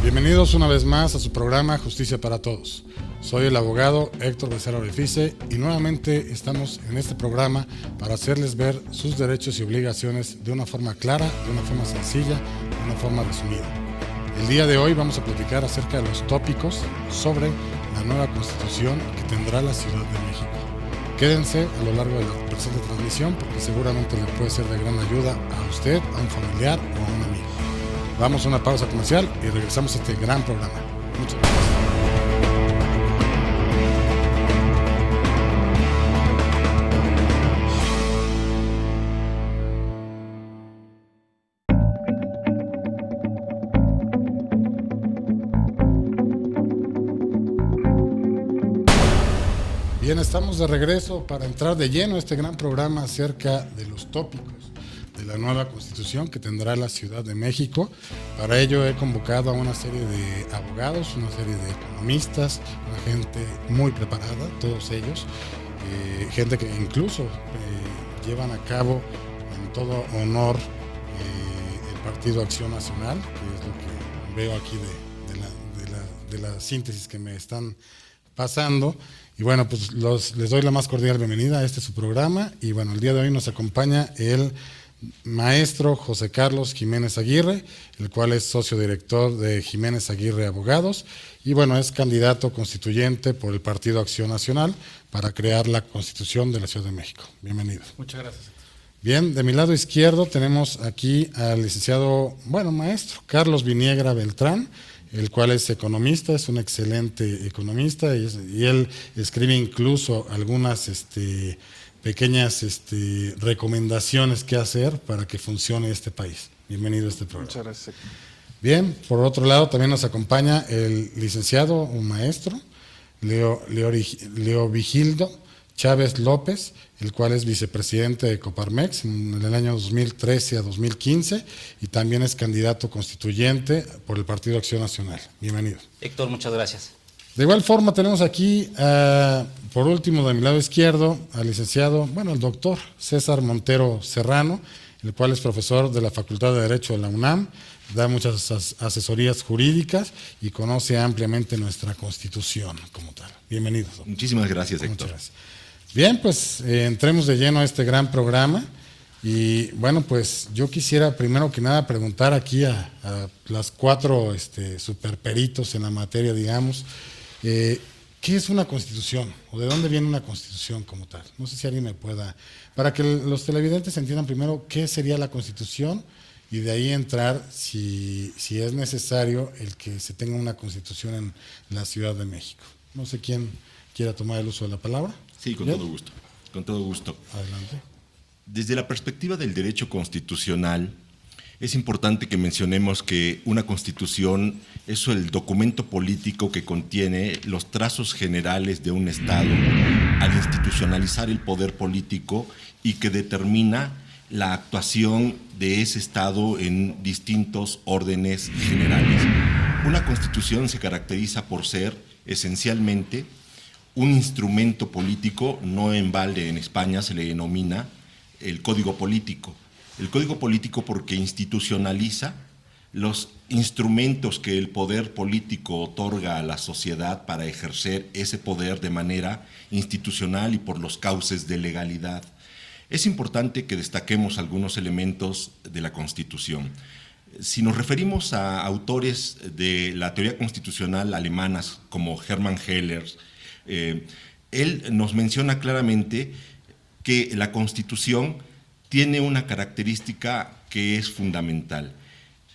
Bienvenidos una vez más a su programa Justicia para Todos. Soy el abogado Héctor Becerra Orefice y nuevamente estamos en este programa para hacerles ver sus derechos y obligaciones de una forma clara, de una forma sencilla, de una forma resumida. El día de hoy vamos a platicar acerca de los tópicos sobre la nueva constitución que tendrá la Ciudad de México. Quédense a lo largo de la presente transmisión porque seguramente le puede ser de gran ayuda a usted, a un familiar o a un amigo. Vamos a una pausa comercial y regresamos a este gran programa. Muchas gracias. Bien, estamos de regreso para entrar de lleno a este gran programa acerca de los tópicos de la nueva constitución que tendrá la Ciudad de México. Para ello he convocado a una serie de abogados, una serie de economistas, una gente muy preparada, todos ellos, gente que incluso llevan a cabo en todo honor el Partido Acción Nacional, que es lo que veo aquí de la síntesis que me están pasando. Y bueno, pues les doy la más cordial bienvenida a este su programa. Y bueno, el día de hoy nos acompaña el maestro José Carlos Jiménez Aguirre, el cual es socio director de Jiménez Aguirre Abogados y bueno, es candidato constituyente por el Partido Acción Nacional para crear la Constitución de la Ciudad de México. Bienvenido. Muchas gracias. Bien, de mi lado izquierdo tenemos aquí al licenciado, maestro Carlos Viniegra Beltrán, el cual es economista, es un excelente economista y él escribe incluso algunas pequeñas recomendaciones que hacer para que funcione este país. Bienvenido a este programa. Muchas gracias. Bien, por otro lado también nos acompaña el licenciado, un maestro, Leovigildo Chávez López, el cual es vicepresidente de Coparmex en el año 2013 a 2015 y también es candidato constituyente por el Partido Acción Nacional. Bienvenido. Héctor, muchas gracias. De igual forma tenemos aquí, por último, de mi lado izquierdo, al licenciado, el doctor César Montero Serrano, el cual es profesor de la Facultad de Derecho de la UNAM, da muchas asesorías jurídicas y conoce ampliamente nuestra Constitución como tal. Bienvenido. Muchísimas gracias, Héctor. Muchas gracias. Bien, pues entremos de lleno a este gran programa y pues yo quisiera primero que nada preguntar aquí a las cuatro superperitos en la materia, digamos, ¿qué es una constitución? ¿O de dónde viene una constitución como tal? No sé si alguien me pueda, para que los televidentes entiendan primero qué sería la constitución y de ahí entrar si es necesario el que se tenga una constitución en la Ciudad de México. No sé quién quiera tomar el uso de la palabra. Sí, con todo gusto. Con todo gusto. Adelante. Desde la perspectiva del derecho constitucional, es importante que mencionemos que una constitución es el documento político que contiene los trazos generales de un Estado al institucionalizar el poder político y que determina la actuación de ese Estado en distintos órdenes generales. Una constitución se caracteriza por ser esencialmente un instrumento político, no en balde en España se le denomina el código político. El código político porque institucionaliza los instrumentos que el poder político otorga a la sociedad para ejercer ese poder de manera institucional y por los cauces de legalidad. Es importante que destaquemos algunos elementos de la Constitución. Si nos referimos a autores de la teoría constitucional alemanas como Hermann Heller, él nos menciona claramente que la Constitución tiene una característica que es fundamental.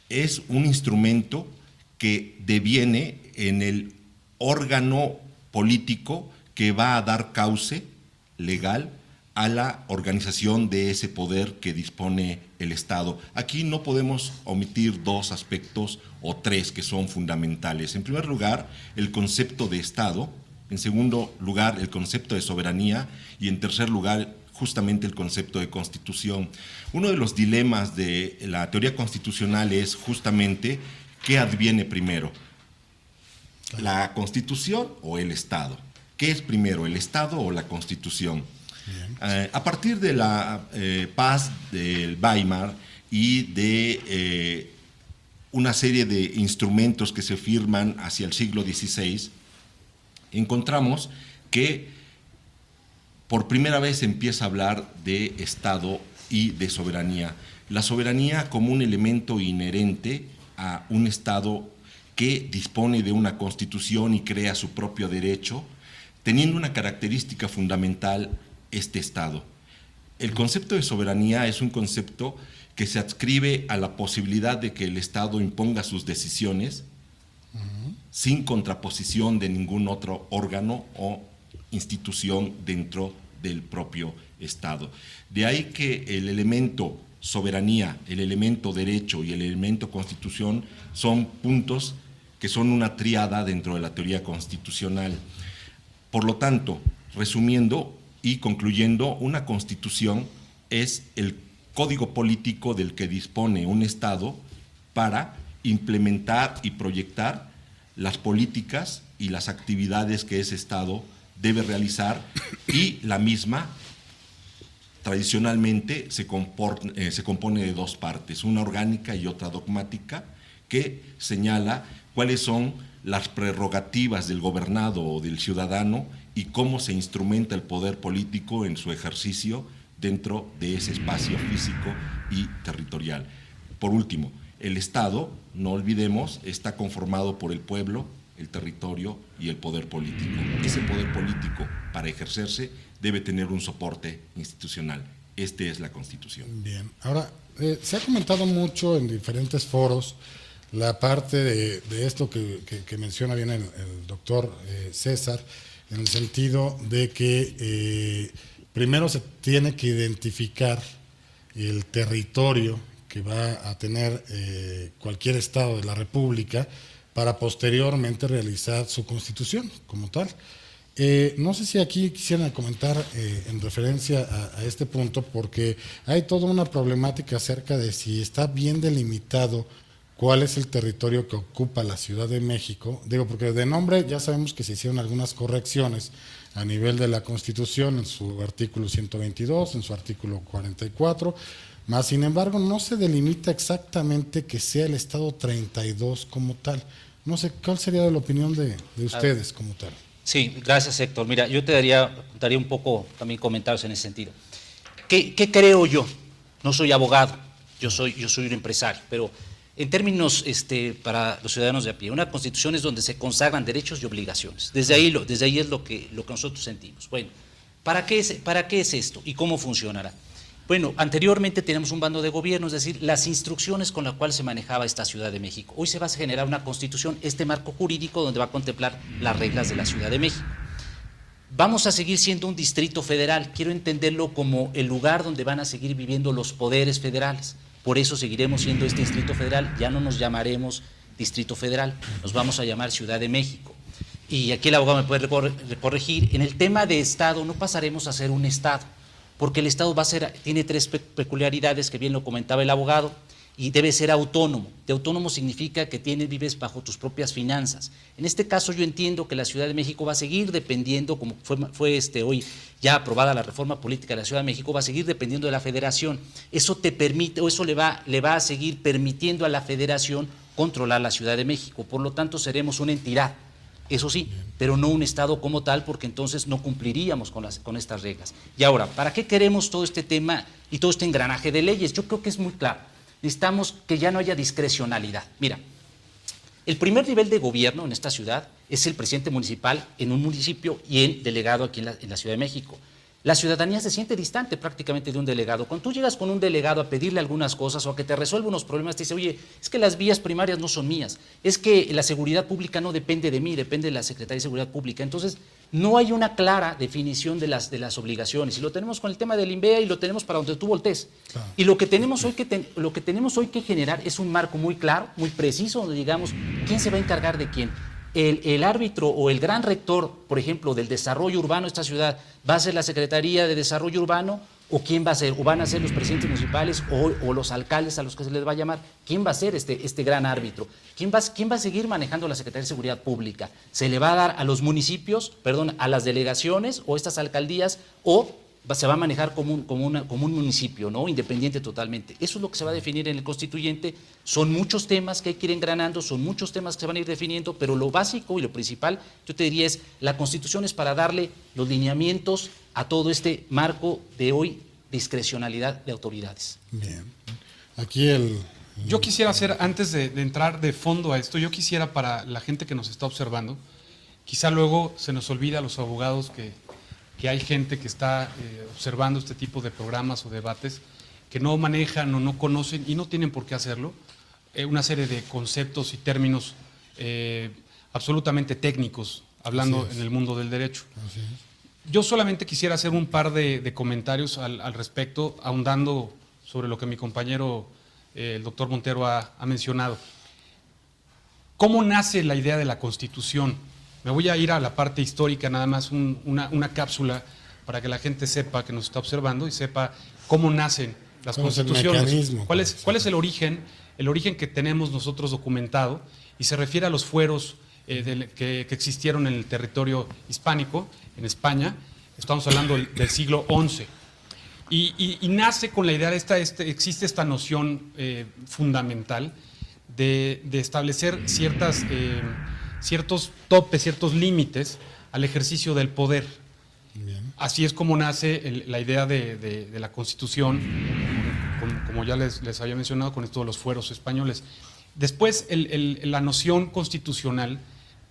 Es un instrumento que deviene en el órgano político que va a dar cauce legal a la organización de ese poder que dispone el Estado. Aquí no podemos omitir dos aspectos o tres que son fundamentales. En primer lugar, el concepto de Estado. En segundo lugar, el concepto de soberanía y en tercer lugar, justamente el concepto de constitución. Uno de los dilemas de la teoría constitucional es justamente ¿qué adviene primero? ¿La Constitución o el Estado? ¿Qué es primero, el Estado o la Constitución? A partir de la paz del Weimar y de una serie de instrumentos que se firman hacia el siglo XVI, encontramos que por primera vez se empieza a hablar de Estado y de soberanía. La soberanía como un elemento inherente a un Estado que dispone de una constitución y crea su propio derecho, teniendo una característica fundamental, este Estado. El concepto de soberanía es un concepto que se adscribe a la posibilidad de que el Estado imponga sus decisiones sin contraposición de ningún otro órgano o institución dentro del propio Estado. De ahí que el elemento soberanía, el elemento derecho y el elemento constitución son puntos que son una tríada dentro de la teoría constitucional. Por lo tanto, resumiendo y concluyendo, una constitución es el código político del que dispone un Estado para implementar y proyectar las políticas y las actividades que ese Estado debe realizar, y la misma tradicionalmente se compone de dos partes, una orgánica y otra dogmática, que señala cuáles son las prerrogativas del gobernado o del ciudadano y cómo se instrumenta el poder político en su ejercicio dentro de ese espacio físico y territorial. Por último, el Estado, no olvidemos, está conformado por el pueblo, el territorio y el poder político. Ese poder político, para ejercerse, debe tener un soporte institucional. Esta es la Constitución. Bien, ahora, se ha comentado mucho en diferentes foros la parte de esto que menciona bien el doctor César, en el sentido de que primero se tiene que identificar el territorio que va a tener cualquier estado de la República para posteriormente realizar su constitución como tal. No sé si aquí quisieran comentar en referencia a este punto, porque hay toda una problemática acerca de si está bien delimitado cuál es el territorio que ocupa la Ciudad de México. Digo, porque de nombre ya sabemos que se hicieron algunas correcciones a nivel de la Constitución en su artículo 122, en su artículo 44, más sin embargo no se delimita exactamente que sea el Estado 32 como tal. No sé, ¿cuál sería la opinión de ustedes como tal? Sí, gracias, Héctor. Mira, yo te daría un poco también comentarios en ese sentido. ¿Qué creo yo? No soy abogado, yo soy un empresario, pero en términos para los ciudadanos de a pie, una constitución es donde se consagran derechos y obligaciones. Desde ahí es lo que nosotros sentimos. Bueno, ¿para qué es esto y cómo funcionará? Bueno, anteriormente teníamos un bando de gobierno, es decir, las instrucciones con las cuales se manejaba esta Ciudad de México. Hoy se va a generar una constitución, este marco jurídico donde va a contemplar las reglas de la Ciudad de México. Vamos a seguir siendo un distrito federal, quiero entenderlo como el lugar donde van a seguir viviendo los poderes federales. Por eso seguiremos siendo este distrito federal, ya no nos llamaremos distrito federal, nos vamos a llamar Ciudad de México. Y aquí el abogado me puede corregir, en el tema de Estado no pasaremos a ser un Estado, porque el Estado tiene tres peculiaridades que bien lo comentaba el abogado, y debe ser autónomo. De autónomo significa que vives bajo tus propias finanzas. En este caso yo entiendo que la Ciudad de México va a seguir dependiendo, como fue hoy ya aprobada la reforma política de la Ciudad de México, va a seguir dependiendo de la Federación. Eso te permite, o eso le va a seguir permitiendo a la Federación controlar la Ciudad de México. Por lo tanto, seremos una entidad, eso sí, pero no un Estado como tal, porque entonces no cumpliríamos con estas reglas. Y ahora, ¿para qué queremos todo este tema y todo este engranaje de leyes? Yo creo que es muy claro. Necesitamos que ya no haya discrecionalidad. Mira, el primer nivel de gobierno en esta ciudad es el presidente municipal en un municipio y el delegado aquí en la Ciudad de México. La ciudadanía se siente distante prácticamente de un delegado. Cuando tú llegas con un delegado a pedirle algunas cosas o a que te resuelva unos problemas, te dice, oye, es que las vías primarias no son mías, es que la seguridad pública no depende de mí, depende de la Secretaría de Seguridad Pública. Entonces, no hay una clara definición de las obligaciones. Y lo tenemos con el tema del INVEA y lo tenemos para donde tú voltees. Claro. Y lo que tenemos hoy que generar es un marco muy claro, muy preciso, donde digamos, ¿quién se va a encargar de quién? El árbitro o el gran rector, por ejemplo, del desarrollo urbano de esta ciudad, ¿va a ser la Secretaría de Desarrollo Urbano o quién va a ser? ¿O van a ser los presidentes municipales o los alcaldes a los que se les va a llamar? ¿Quién va a ser este gran árbitro? ¿Quién va a seguir manejando la Secretaría de Seguridad Pública? ¿Se le va a dar a los municipios, a las delegaciones o estas alcaldías, o se va a manejar como un municipio, ¿no? Independiente totalmente. Eso es lo que se va a definir en el constituyente. Son muchos temas que hay que ir engranando, son muchos temas que se van a ir definiendo, pero lo básico y lo principal, yo te diría, es la Constitución es para darle los lineamientos a todo este marco de hoy discrecionalidad de autoridades. Bien. Aquí Yo quisiera hacer, antes de entrar de fondo a esto, yo quisiera para la gente que nos está observando, quizá luego se nos olvida a los abogados que hay gente que está observando este tipo de programas o debates que no manejan o no conocen y no tienen por qué hacerlo, una serie de conceptos y términos absolutamente técnicos, hablando en el mundo del derecho. Así es. Yo solamente quisiera hacer un par de comentarios al respecto, ahondando sobre lo que mi compañero, el doctor Montero, ha mencionado. ¿Cómo nace la idea de la Constitución? Me voy a ir a la parte histórica, nada más una cápsula para que la gente sepa, que nos está observando, y sepa cómo nacen las constituciones. ¿Cuál es el origen? El origen que tenemos nosotros documentado, y se refiere a los fueros que existieron en el territorio hispánico, en España. Estamos hablando del siglo XI. Y nace con la idea de existe esta noción fundamental de establecer ciertos topes, ciertos límites al ejercicio del poder. Bien. Así es como nace la idea de la Constitución, como ya les había mencionado, con esto de los fueros españoles. Después, la noción constitucional,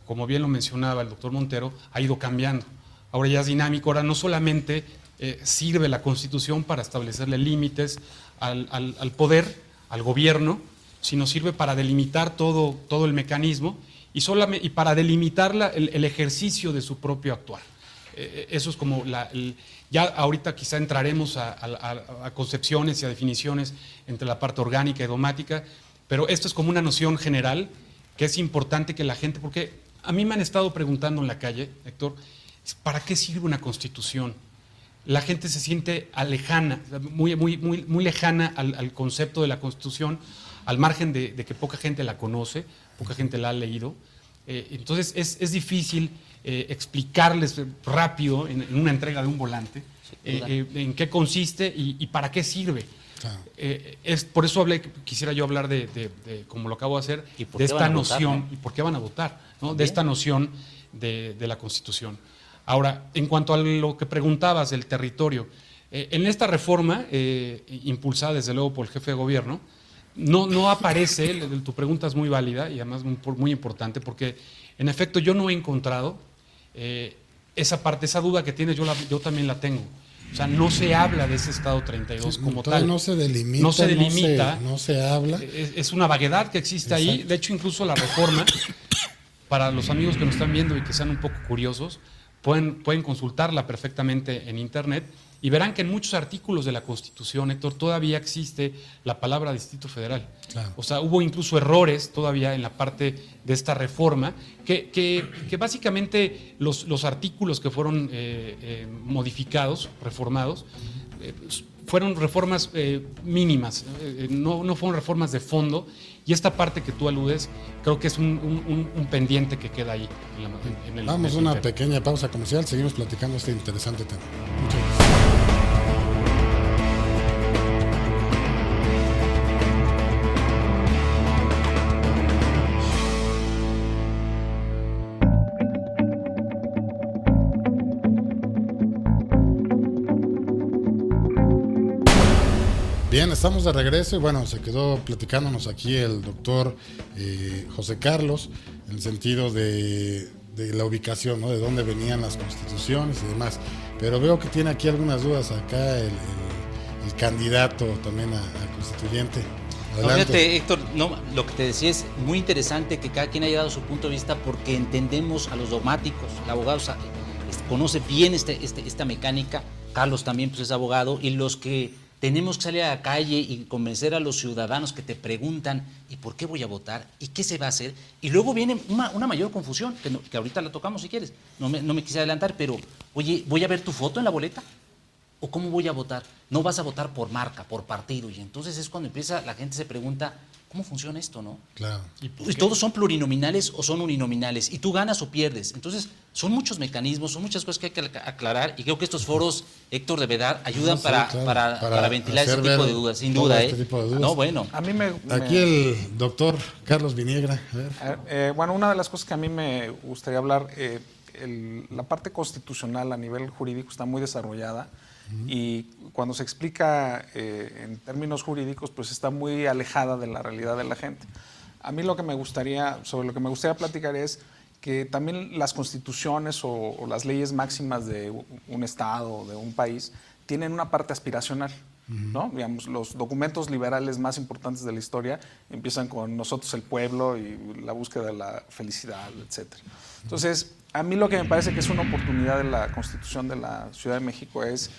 como bien lo mencionaba el doctor Montero, ha ido cambiando. Ahora ya es dinámico, ahora no solamente sirve la Constitución para establecerle límites al poder, al gobierno, sino sirve para delimitar todo el mecanismo y para delimitar el ejercicio de su propio actuar. Eso es como ya ahorita quizá entraremos a concepciones y a definiciones entre la parte orgánica y dogmática, pero esto es como una noción general que es importante que la gente, porque a mí me han estado preguntando en la calle, Héctor, ¿para qué sirve una Constitución? La gente se siente lejana, muy lejana al concepto de la Constitución, al margen de que poca gente la conoce, poca gente la ha leído. Entonces es difícil explicarles rápido en una entrega de un volante en qué consiste y para qué sirve. Claro. Por eso quisiera yo hablar como lo acabo de hacer, de esta noción, ¿no? Y por qué van a votar, ¿no? De esta noción de la Constitución. Ahora, en cuanto a lo que preguntabas del territorio, en esta reforma, impulsada desde luego por el jefe de gobierno, no aparece, tu pregunta es muy válida y además muy importante, porque en efecto yo no he encontrado esa parte, esa duda que tienes, yo también la tengo. O sea, no se habla de ese Estado 32 como tal. No se delimita. No se habla. Es una vaguedad que existe. Exacto. Ahí. De hecho, incluso la reforma, para los amigos que nos están viendo y que sean un poco curiosos, pueden consultarla perfectamente en Internet y verán que en muchos artículos de la Constitución, Héctor, todavía existe la palabra Distrito Federal. Claro. O sea, hubo incluso errores todavía en la parte de esta reforma, que básicamente los artículos que fueron modificados, reformados, fueron reformas mínimas, no fueron reformas de fondo, y esta parte que tú aludes creo que es un pendiente que queda ahí. Vamos a una pequeña pausa comercial, seguimos platicando este interesante tema. Muchas gracias. Bien, estamos de regreso y bueno, se quedó platicándonos aquí el doctor José Carlos en el sentido de la ubicación, ¿no? De dónde venían las constituciones y demás. Pero veo que tiene aquí algunas dudas acá el candidato también a constituyente. No, fíjate, Héctor, lo que te decía es muy interesante que cada quien haya dado su punto de vista porque entendemos a los dogmáticos. El abogado conoce bien esta mecánica, Carlos también pues, es abogado, y los que tenemos que salir a la calle y convencer a los ciudadanos que te preguntan ¿y por qué voy a votar? ¿Y qué se va a hacer? Y luego viene una mayor confusión, que ahorita la tocamos si quieres, no me quise adelantar, pero oye, ¿voy a ver tu foto en la boleta? ¿O cómo voy a votar? No vas a votar por marca, por partido, y entonces es cuando la gente se pregunta ¿cómo funciona esto, no? Claro. Y todos son plurinominales o son uninominales, y tú ganas o pierdes. Entonces, son muchos mecanismos, son muchas cosas que hay que aclarar, y creo que estos foros, Héctor, de verdad, ayudan Sí, claro, para ventilar ese hacer tipo ver de dudas, sin todo duda. este tipo de dudas. No, bueno. A mí me Aquí el doctor Carlos Viniegra. A ver. bueno, una de las cosas que a mí me gustaría hablar, la parte constitucional a nivel jurídico está muy desarrollada y cuando se explica en términos jurídicos, pues está muy alejada de la realidad de la gente. A mí sobre lo que me gustaría platicar es que también las constituciones o las leyes máximas de un estado o de un país tienen una parte aspiracional. ¿No? Digamos, los documentos liberales más importantes de la historia empiezan con nosotros el pueblo y la búsqueda de la felicidad, etc. Entonces, a mí lo que me parece que es una oportunidad de la Constitución de la Ciudad de México es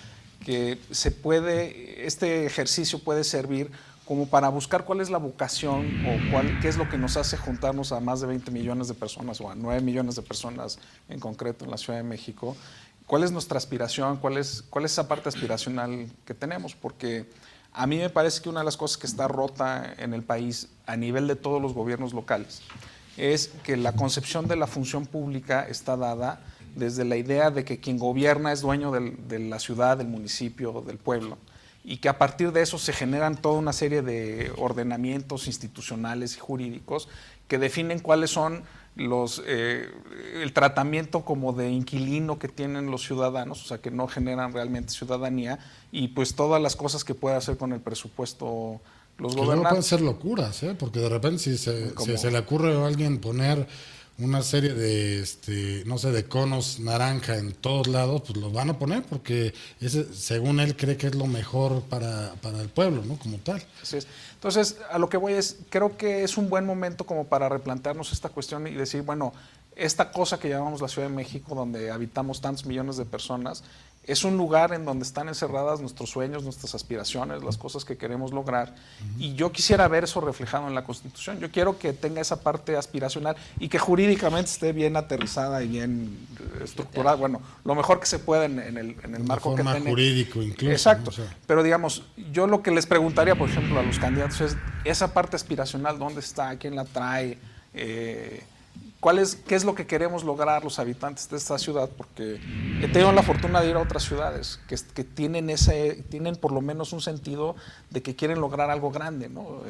que este ejercicio puede servir como para buscar cuál es la vocación o qué es lo que nos hace juntarnos a más de 20 millones de personas o a 9 millones de personas en concreto en la Ciudad de México. ¿Cuál es nuestra aspiración? ¿Cuál es esa parte aspiracional que tenemos? Porque a mí me parece que una de las cosas que está rota en el país a nivel de todos los gobiernos locales es que la concepción de la función pública está dada desde la idea de que quien gobierna es dueño de la ciudad, del municipio, del pueblo, y que a partir de eso se generan toda una serie de ordenamientos institucionales y jurídicos que definen cuáles son el tratamiento como de inquilino que tienen los ciudadanos, o sea, que no generan realmente ciudadanía, y pues todas las cosas que puede hacer con el presupuesto los Que luego pueden gobernantes. ser locuras, porque de repente si se le ocurre a alguien poner una serie de, no sé, de conos naranja en todos lados, pues los van a poner porque según él cree que es lo mejor para el pueblo, ¿no? Como tal. Así es. Entonces, a lo que voy es, creo que es un buen momento como para replantearnos esta cuestión y decir, bueno, esta cosa que llamamos la Ciudad de México, donde habitamos tantos millones de personas, es un lugar en donde están encerradas nuestros sueños, nuestras aspiraciones, las cosas que queremos lograr. Y yo quisiera ver eso reflejado en la Constitución. Yo quiero que tenga esa parte aspiracional y que jurídicamente esté bien aterrizada y bien estructurada. Bueno, lo mejor que se pueda en el marco que forma tiene. jurídico incluso. Exacto. ¿No? O sea, Pero digamos, yo lo que les preguntaría, por ejemplo, a los candidatos es esa parte aspiracional, ¿dónde está? ¿Quién la trae? ¿Qué es lo que queremos lograr los habitantes de esta ciudad? Porque he tenido la fortuna de ir a otras ciudades que tienen por lo menos un sentido de que quieren lograr algo grande, ¿no?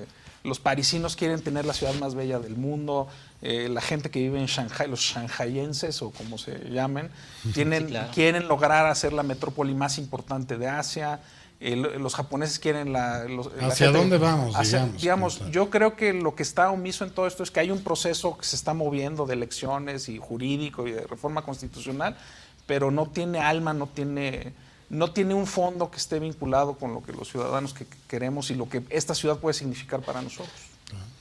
Los parisinos quieren tener la ciudad más bella del mundo, la gente que vive en Shanghai, los shanghaienses o como se llamen, claro. quieren lograr hacer la metrópoli más importante de Asia. Los japoneses quieren ¿Hacia dónde vamos, digamos? Yo creo que lo que está omiso en todo esto es que hay un proceso que se está moviendo de elecciones y jurídico y de reforma constitucional, pero no tiene alma, no tiene un fondo que esté vinculado con lo que los ciudadanos que queremos y lo que esta ciudad puede significar para nosotros.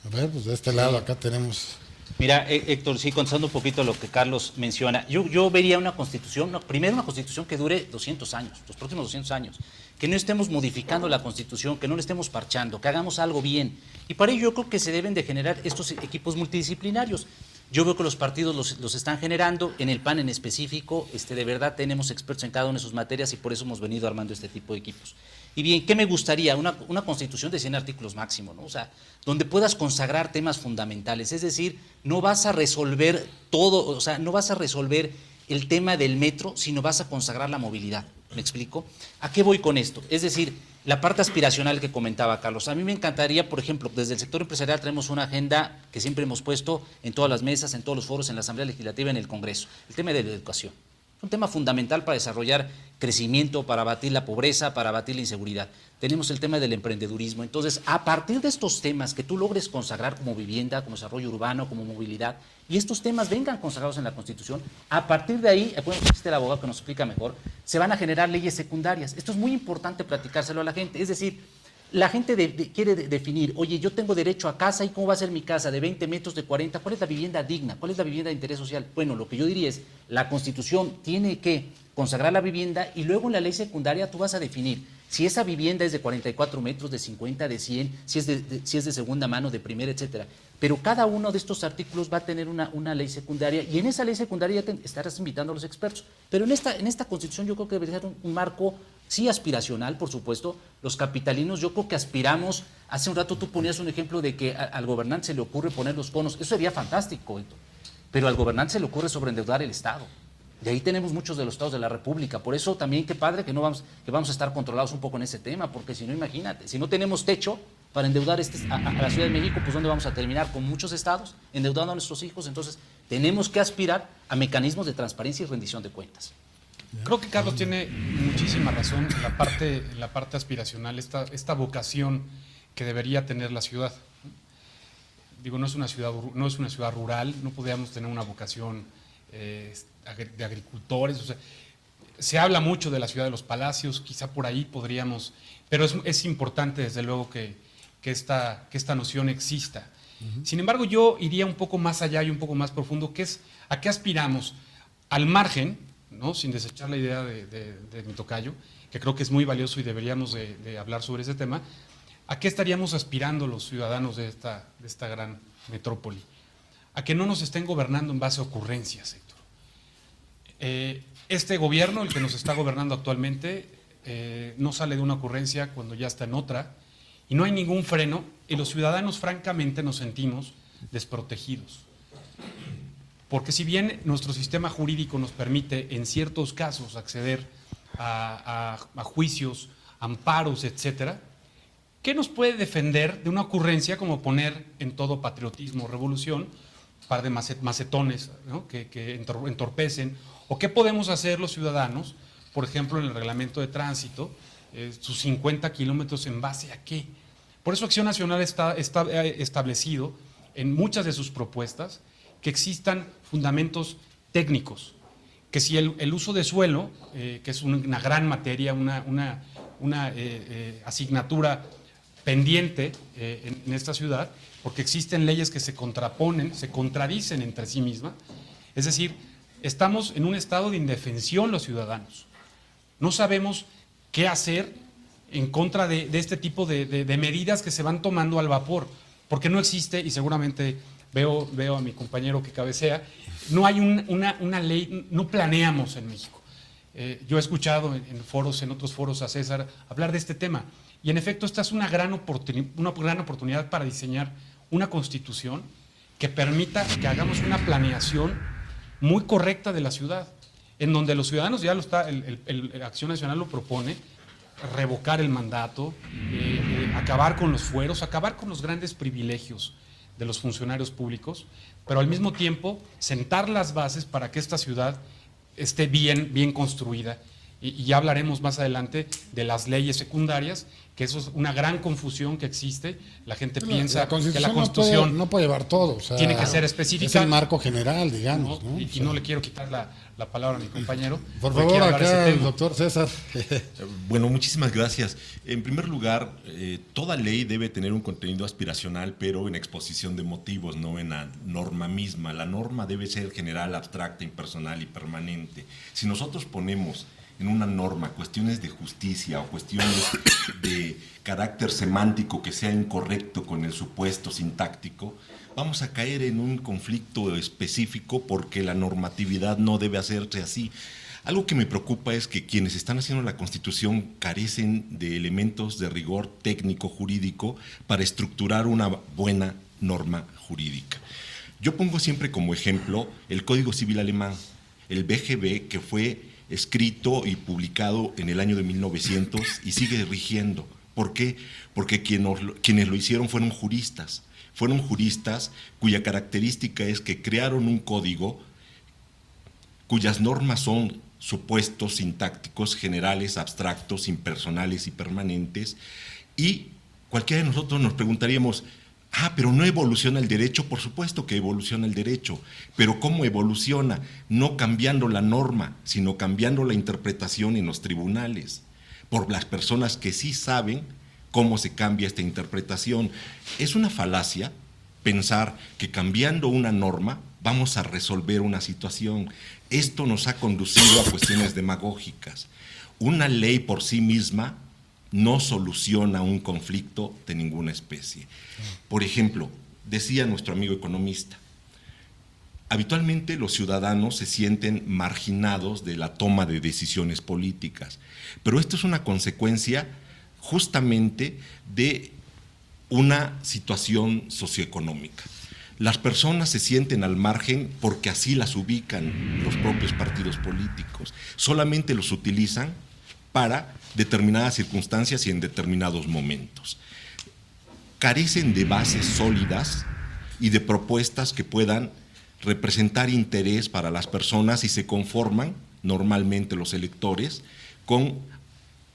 A ver, pues de este lado acá tenemos... Mira, Héctor, sí, contestando un poquito lo que Carlos menciona, yo vería una constitución, primero una constitución que dure 200 años, los próximos 200 años, que no estemos modificando la constitución, que no la estemos parchando, que hagamos algo bien. Y para ello yo creo que se deben de generar estos equipos multidisciplinarios. Yo veo que los partidos los están generando, en el PAN en específico, de verdad tenemos expertos en cada una de sus materias y por eso hemos venido armando este tipo de equipos. Y bien, ¿qué me gustaría? Una constitución de 100 artículos máximo, ¿no? O sea, donde puedas consagrar temas fundamentales, es decir, no vas a resolver todo, o sea, no vas a resolver el tema del metro, sino vas a consagrar la movilidad. ¿Me explico? ¿A qué voy con esto? Es decir, la parte aspiracional que comentaba Carlos. A mí me encantaría, por ejemplo, desde el sector empresarial tenemos una agenda que siempre hemos puesto en todas las mesas, en todos los foros, en la Asamblea Legislativa, en el Congreso. El tema de la educación. Es un tema fundamental para desarrollar crecimiento, para abatir la pobreza, para abatir la inseguridad. Tenemos el tema del emprendedurismo. Entonces, a partir de estos temas que tú logres consagrar como vivienda, como desarrollo urbano, como movilidad, y estos temas vengan consagrados en la Constitución, a partir de ahí, bueno, existe el abogado que nos explica mejor, se van a generar leyes secundarias. Esto es muy importante platicárselo a la gente. Es decir, la gente quiere definir, oye, yo tengo derecho a casa, ¿y cómo va a ser mi casa? ¿De 20 metros, de 40? ¿Cuál es la vivienda digna? ¿Cuál es la vivienda de interés social? Bueno, lo que yo diría es, la Constitución tiene que consagrar la vivienda y luego en la ley secundaria tú vas a definir si esa vivienda es de 44 metros, de 50, de 100, si es de segunda mano, de primera, etcétera. Pero cada uno de estos artículos va a tener una ley secundaria y en esa ley secundaria ya estarás invitando a los expertos. Pero en esta Constitución yo creo que debería ser un marco sí aspiracional, por supuesto. Los capitalinos yo creo que aspiramos, hace un rato tú ponías un ejemplo de que al gobernante se le ocurre poner los bonos, eso sería fantástico, Héctor, pero al gobernante se le ocurre sobreendeudar el Estado. De ahí tenemos muchos de los estados de la República. Por eso también qué padre que vamos a estar controlados un poco en ese tema, porque si no, imagínate, si no tenemos techo para endeudar a la Ciudad de México, pues ¿dónde vamos a terminar? Con muchos estados endeudando a nuestros hijos. Entonces tenemos que aspirar a mecanismos de transparencia y rendición de cuentas. Creo que Carlos tiene muchísima razón en la parte aspiracional, esta vocación que debería tener la ciudad. Digo, no es una ciudad rural, no podríamos tener una vocación de agricultores. O sea, se habla mucho de la ciudad de los palacios, quizá por ahí podríamos, pero es importante desde luego que esta noción exista. Sin embargo, yo iría un poco más allá y un poco más profundo, que es a qué aspiramos al margen, ¿no? Sin desechar la idea de mi tocayo, que creo que es muy valioso y deberíamos de hablar sobre ese tema. ¿A qué estaríamos aspirando los ciudadanos de esta gran metrópoli? A que no nos estén gobernando en base a ocurrencias, Héctor. Este gobierno, el que nos está gobernando actualmente, no sale de una ocurrencia cuando ya está en otra, y no hay ningún freno, y los ciudadanos francamente nos sentimos desprotegidos. Porque si bien nuestro sistema jurídico nos permite en ciertos casos acceder a juicios, amparos, etcétera, ¿qué nos puede defender de una ocurrencia como poner en todo patriotismo o revolución un par de macetones, ¿no? que entorpecen? ¿O qué podemos hacer los ciudadanos, por ejemplo, en el reglamento de tránsito, sus 50 kilómetros en base a qué? Por eso Acción Nacional está establecido en muchas de sus propuestas que existan fundamentos técnicos, que si el uso de suelo, que es una gran materia, una asignatura pendiente en esta ciudad, porque existen leyes que se contraponen, se contradicen entre sí mismas, es decir, estamos en un estado de indefensión los ciudadanos. No sabemos qué hacer en contra de este tipo de medidas que se van tomando al vapor, porque no existe, y seguramente veo a mi compañero que cabecea, no hay una ley, no planeamos en México. Yo he escuchado en otros foros a César hablar de este tema, y en efecto esta es una gran oportunidad para diseñar una constitución que permita que hagamos una planeación muy correcta de la ciudad, en donde los ciudadanos, ya lo está, Acción Nacional lo propone, revocar el mandato, acabar con los fueros, acabar con los grandes privilegios de los funcionarios públicos, pero al mismo tiempo sentar las bases para que esta ciudad esté bien construida. Y ya hablaremos más adelante de las leyes secundarias, que eso es una gran confusión que existe. La gente piensa que la Constitución no puede llevar todo, o sea, tiene que ser específica. Es el marco general, digamos. ¿no? Y no le quiero quitar la palabra a mi compañero. Por favor, acá el doctor César. Bueno, muchísimas gracias. En primer lugar, toda ley debe tener un contenido aspiracional, pero en exposición de motivos, no en la norma misma. La norma debe ser general, abstracta, impersonal y permanente. Si nosotros ponemos en una norma cuestiones de justicia o cuestiones de carácter semántico que sea incorrecto con el supuesto sintáctico, vamos a caer en un conflicto específico porque la normatividad no debe hacerse así. Algo que me preocupa es que quienes están haciendo la Constitución carecen de elementos de rigor técnico jurídico para estructurar una buena norma jurídica. Yo pongo siempre como ejemplo el Código Civil alemán, el BGB, que fue escrito y publicado en el año de 1900 y sigue rigiendo. ¿Por qué? Porque quienes lo hicieron fueron juristas cuya característica es que crearon un código cuyas normas son supuestos sintácticos generales, abstractos, impersonales y permanentes, y cualquiera de nosotros nos preguntaríamos, pero ¿no evoluciona el derecho? Por supuesto que evoluciona el derecho, pero ¿cómo evoluciona? No cambiando la norma, sino cambiando la interpretación en los tribunales, por las personas que sí saben cómo se cambia esta interpretación. Es una falacia pensar que cambiando una norma vamos a resolver una situación. Esto nos ha conducido a cuestiones demagógicas. Una ley por sí misma no soluciona un conflicto de ninguna especie. Por ejemplo, decía nuestro amigo economista, habitualmente los ciudadanos se sienten marginados de la toma de decisiones políticas, pero esto es una consecuencia justamente de una situación socioeconómica. Las personas se sienten al margen porque así las ubican los propios partidos políticos. Solamente los utilizan para determinadas circunstancias y en determinados momentos. Carecen de bases sólidas y de propuestas que puedan representar interés para las personas y se conforman normalmente los electores con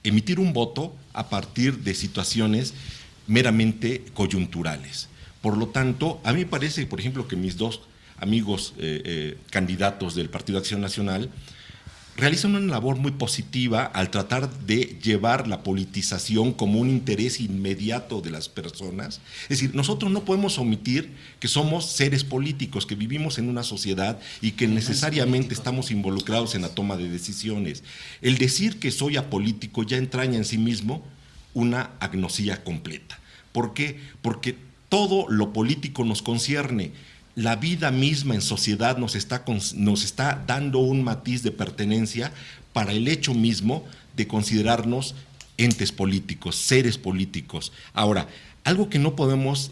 emitir un voto a partir de situaciones meramente coyunturales. Por lo tanto, a mí me parece, por ejemplo, que mis dos amigos candidatos del Partido Acción Nacional realizan una labor muy positiva al tratar de llevar la politización como un interés inmediato de las personas. Es decir, nosotros no podemos omitir que somos seres políticos, que vivimos en una sociedad y que necesariamente estamos involucrados en la toma de decisiones. El decir que soy apolítico ya entraña en sí mismo una agnosía completa. ¿Por qué? Porque todo lo político nos concierne. La vida misma en sociedad nos está dando un matiz de pertenencia para el hecho mismo de considerarnos entes políticos, seres políticos. Ahora, algo que no podemos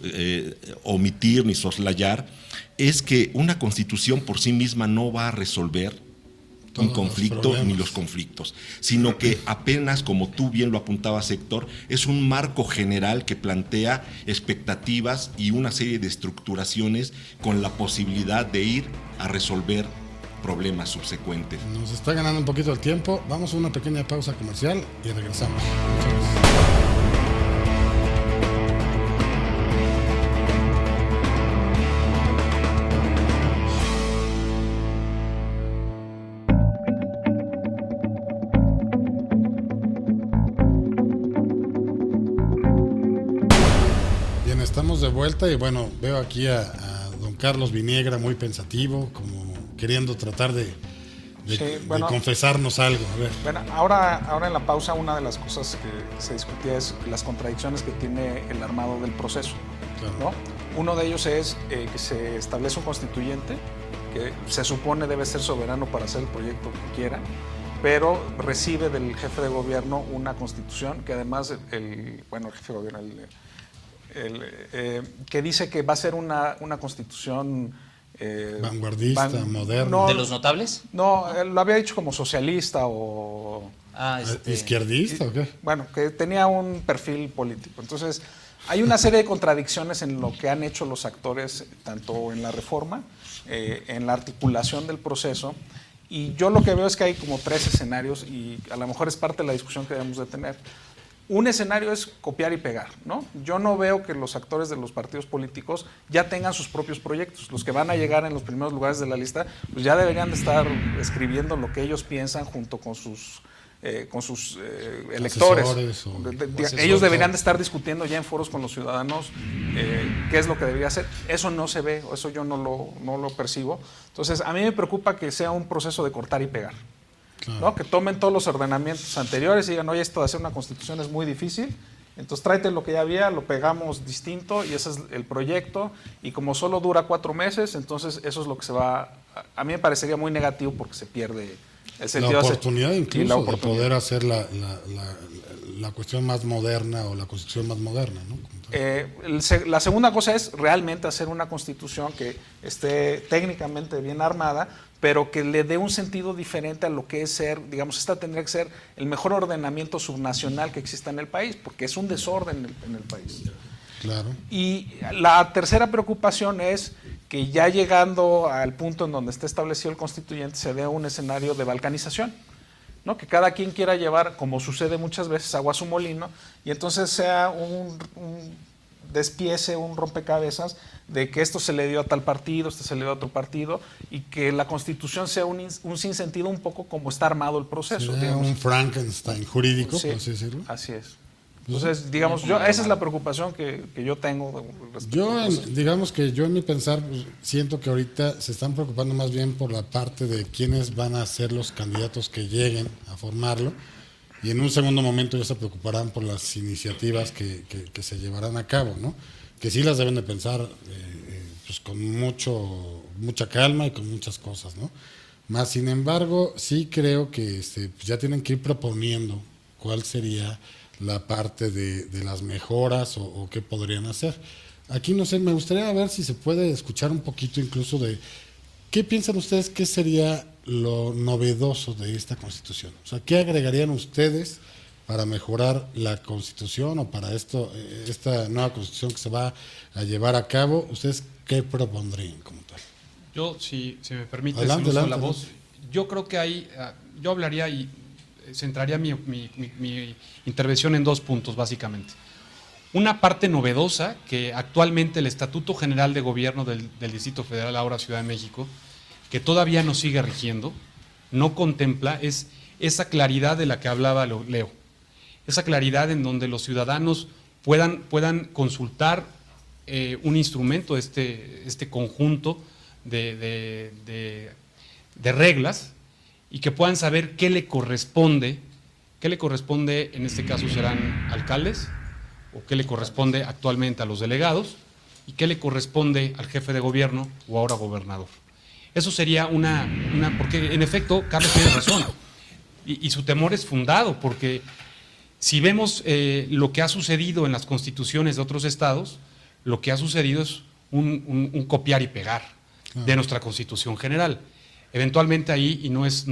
omitir ni soslayar es que una constitución por sí misma no va a resolver un conflicto ni los conflictos, sino que apenas, como tú bien lo apuntabas, Héctor, es un marco general que plantea expectativas y una serie de estructuraciones con la posibilidad de ir a resolver problemas subsecuentes. Nos está ganando un poquito el tiempo, vamos a una pequeña pausa comercial y regresamos. Muchas gracias. Estamos de vuelta y bueno, veo aquí a don Carlos Viniegra muy pensativo, como queriendo tratar de confesarnos algo. A ver. Bueno, ahora en la pausa una de las cosas que se discutía es las contradicciones que tiene el armado del proceso. Claro. ¿No? Uno de ellos es que se establece un constituyente que se supone debe ser soberano para hacer el proyecto que quiera, pero recibe del jefe de gobierno una constitución que además el jefe de gobierno, que dice que va a ser una constitución vanguardista, moderna. ¿De los notables? No, lo había dicho como socialista o izquierdista o qué. Bueno, que tenía un perfil político. Entonces, hay una serie de contradicciones en lo que han hecho los actores, tanto en la reforma, en la articulación del proceso. Y yo lo que veo es que hay como tres escenarios y a lo mejor es parte de la discusión que debemos de tener. Un escenario es copiar y pegar, ¿no? Yo no veo que los actores de los partidos políticos ya tengan sus propios proyectos. Los que van a llegar en los primeros lugares de la lista, pues ya deberían de estar escribiendo lo que ellos piensan junto con sus electores. Ellos deberían de estar discutiendo ya en foros con los ciudadanos qué es lo que debería hacer. Eso no se ve, o eso yo no lo percibo. Entonces, a mí me preocupa que sea un proceso de cortar y pegar. Claro. ¿No? Que tomen todos los ordenamientos anteriores y digan, oye, esto de hacer una constitución es muy difícil, entonces tráete lo que ya había, lo pegamos distinto y ese es el proyecto, y como solo dura 4 meses, entonces eso es lo que se va, a mí me parecería muy negativo porque se pierde el sentido. La oportunidad incluso de poder hacer la cuestión más moderna o la constitución más moderna, ¿no? La segunda cosa es realmente hacer una constitución que esté técnicamente bien armada, pero que le dé un sentido diferente a lo que es ser, digamos, esta tendría que ser el mejor ordenamiento subnacional que exista en el país, porque es un desorden en el país. Claro. Y la tercera preocupación es que ya llegando al punto en donde esté establecido el constituyente se dé un escenario de balcanización, ¿no? Que cada quien quiera llevar, como sucede muchas veces, agua a su molino, y entonces sea un despiece, un rompecabezas de que esto se le dio a tal partido, esto se le dio a otro partido, y que la Constitución sea un sinsentido un poco como está armado el proceso. Un Frankenstein jurídico, sí, por así decirlo. Así es. Entonces, digamos, esa es la preocupación que yo tengo. Digamos que yo en mi pensar siento que ahorita se están preocupando más bien por la parte de quiénes van a ser los candidatos que lleguen a formarlo, y en un segundo momento ya se preocuparán por las iniciativas que se llevarán a cabo, ¿no? Que sí las deben de pensar pues con mucha calma y con muchas cosas, ¿no? Más sin embargo, sí creo que pues ya tienen que ir proponiendo cuál sería la parte de las mejoras o qué podrían hacer. Aquí no sé, me gustaría ver si se puede escuchar un poquito incluso de qué piensan ustedes que sería lo novedoso de esta Constitución. O sea, ¿qué agregarían ustedes para mejorar la Constitución o para esta nueva Constitución que se va a llevar a cabo? ¿Ustedes qué propondrían como tal? Yo, si me permite, Adelante, la adelante. voz, yo creo que yo hablaría y centraría mi intervención en 2 puntos, básicamente. Una parte novedosa que actualmente el Estatuto General de Gobierno del Distrito Federal, ahora Ciudad de México, que todavía nos sigue rigiendo, no contempla, es esa claridad de la que hablaba Leo. Esa claridad en donde los ciudadanos puedan consultar un instrumento, este conjunto de reglas, y que puedan saber qué le corresponde, en este caso serán alcaldes, o qué le corresponde actualmente a los delegados, y qué le corresponde al jefe de gobierno o ahora gobernador. Eso sería porque en efecto Carlos tiene razón, y su temor es fundado, porque si vemos lo que ha sucedido en las constituciones de otros estados, lo que ha sucedido es un copiar y pegar de nuestra Constitución General. Eventualmente ahí, y no es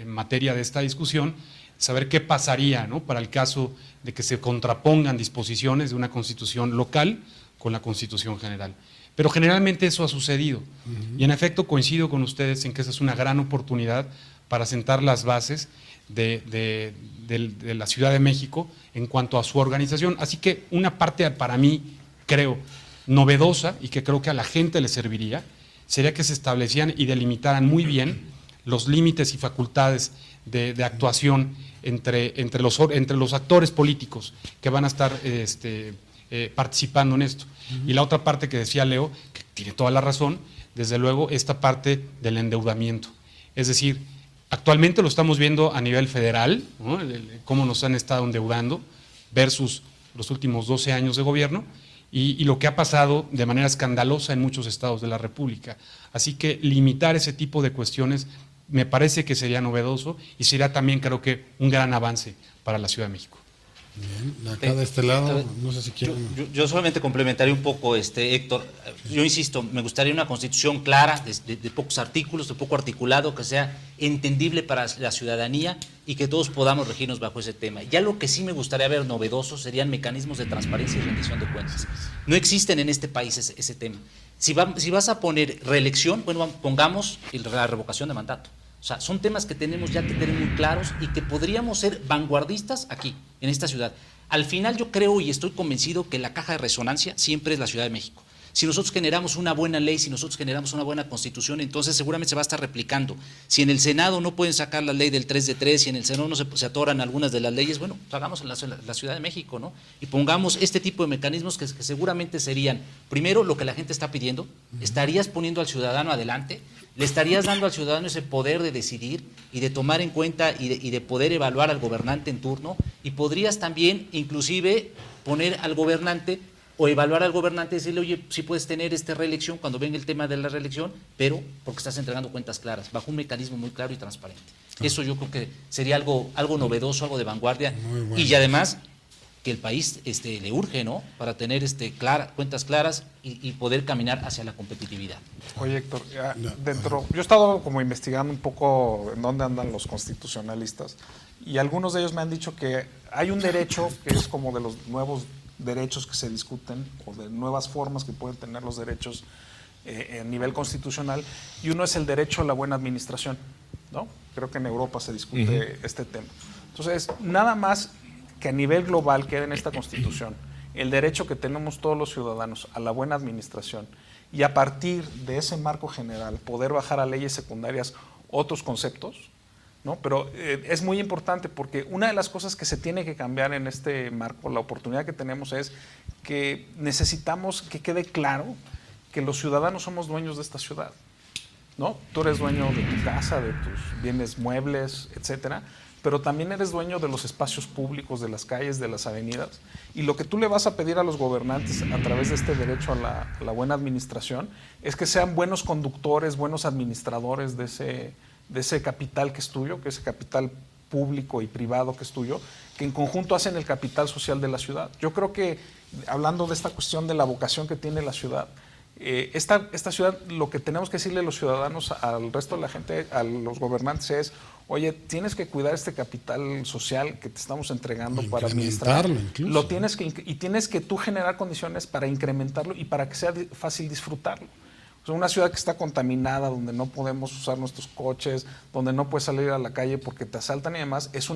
materia de esta discusión, saber qué pasaría, ¿no?, para el caso de que se contrapongan disposiciones de una Constitución local con la Constitución General. Pero generalmente eso ha sucedido. Y en efecto coincido con ustedes en que esa es una gran oportunidad para sentar las bases de la Ciudad de México en cuanto a su organización. Así que una parte para mí, creo, novedosa y que creo que a la gente le serviría, sería que se establecían y delimitaran muy bien los límites y facultades de actuación entre los actores políticos que van a estar participando en esto. Y la otra parte que decía Leo, que tiene toda la razón, desde luego esta parte del endeudamiento. Es decir, actualmente lo estamos viendo a nivel federal, ¿no?, cómo nos han estado endeudando versus los últimos 12 años de gobierno, y lo que ha pasado de manera escandalosa en muchos estados de la República. Así que limitar ese tipo de cuestiones me parece que sería novedoso y sería también, creo que, un gran avance para la Ciudad de México. Bien, acá de este lado, no sé si quieren. Yo solamente complementaría un poco, Héctor. Yo insisto, me gustaría una Constitución clara, de pocos artículos, de poco articulado, que sea entendible para la ciudadanía y que todos podamos regirnos bajo ese tema. Ya lo que sí me gustaría ver novedoso serían mecanismos de transparencia y rendición de cuentas. No existen en este país ese tema. Si vas a poner reelección, bueno, pongamos la revocación de mandato. O sea, son temas que tenemos ya que tener muy claros y que podríamos ser vanguardistas aquí, en esta ciudad. Al final yo creo y estoy convencido que la caja de resonancia siempre es la Ciudad de México. Si nosotros generamos una buena ley, si nosotros generamos una buena constitución, entonces seguramente se va a estar replicando. Si en el Senado no pueden sacar la ley del 3 de 3, si en el Senado no se atoran algunas de las leyes, bueno, pues hagamos en la Ciudad de México, ¿no? Y pongamos este tipo de mecanismos que seguramente serían, primero, lo que la gente está pidiendo, estarías poniendo al ciudadano adelante, le estarías dando al ciudadano ese poder de decidir y de tomar en cuenta y de poder evaluar al gobernante en turno, y podrías también inclusive poner al gobernante o evaluar al gobernante y decirle, oye, sí puedes tener reelección cuando venga el tema de la reelección, pero porque estás entregando cuentas claras, bajo un mecanismo muy claro y transparente. Eso yo creo que sería algo novedoso, algo de vanguardia, bueno. Y además que el país le urge, ¿no?, para tener cuentas claras y poder caminar hacia la competitividad. Oye, Héctor, yo he estado como investigando un poco en dónde andan los constitucionalistas, y algunos de ellos me han dicho que hay un derecho que es como de los nuevos derechos que se discuten, o de nuevas formas que pueden tener los derechos a nivel constitucional, y uno es el derecho a la buena administración, ¿no? Creo que en Europa se discute este tema. Entonces, nada más que a nivel global quede en esta Constitución el derecho que tenemos todos los ciudadanos a la buena administración, y a partir de ese marco general poder bajar a leyes secundarias otros conceptos, ¿no? Pero es muy importante, porque una de las cosas que se tiene que cambiar en este marco, la oportunidad que tenemos, es que necesitamos que quede claro que los ciudadanos somos dueños de esta ciudad, ¿no? Tú eres dueño de tu casa, de tus bienes muebles, etcétera, pero también eres dueño de los espacios públicos, de las calles, de las avenidas. Y lo que tú le vas a pedir a los gobernantes a través de este derecho a la buena administración es que sean buenos conductores, buenos administradores de ese capital que es tuyo, que ese capital público y privado que es tuyo, que en conjunto hacen el capital social de la ciudad. Yo creo que, hablando de esta cuestión de la vocación que tiene la ciudad, esta ciudad, lo que tenemos que decirle a los ciudadanos, al resto de la gente, a los gobernantes es, oye, tienes que cuidar este capital social que te estamos entregando para administrar. Incluso. Lo tienes que tú generar condiciones para incrementarlo y para que sea fácil disfrutarlo. O sea, una ciudad que está contaminada, donde no podemos usar nuestros coches, donde no puedes salir a la calle porque te asaltan y demás, es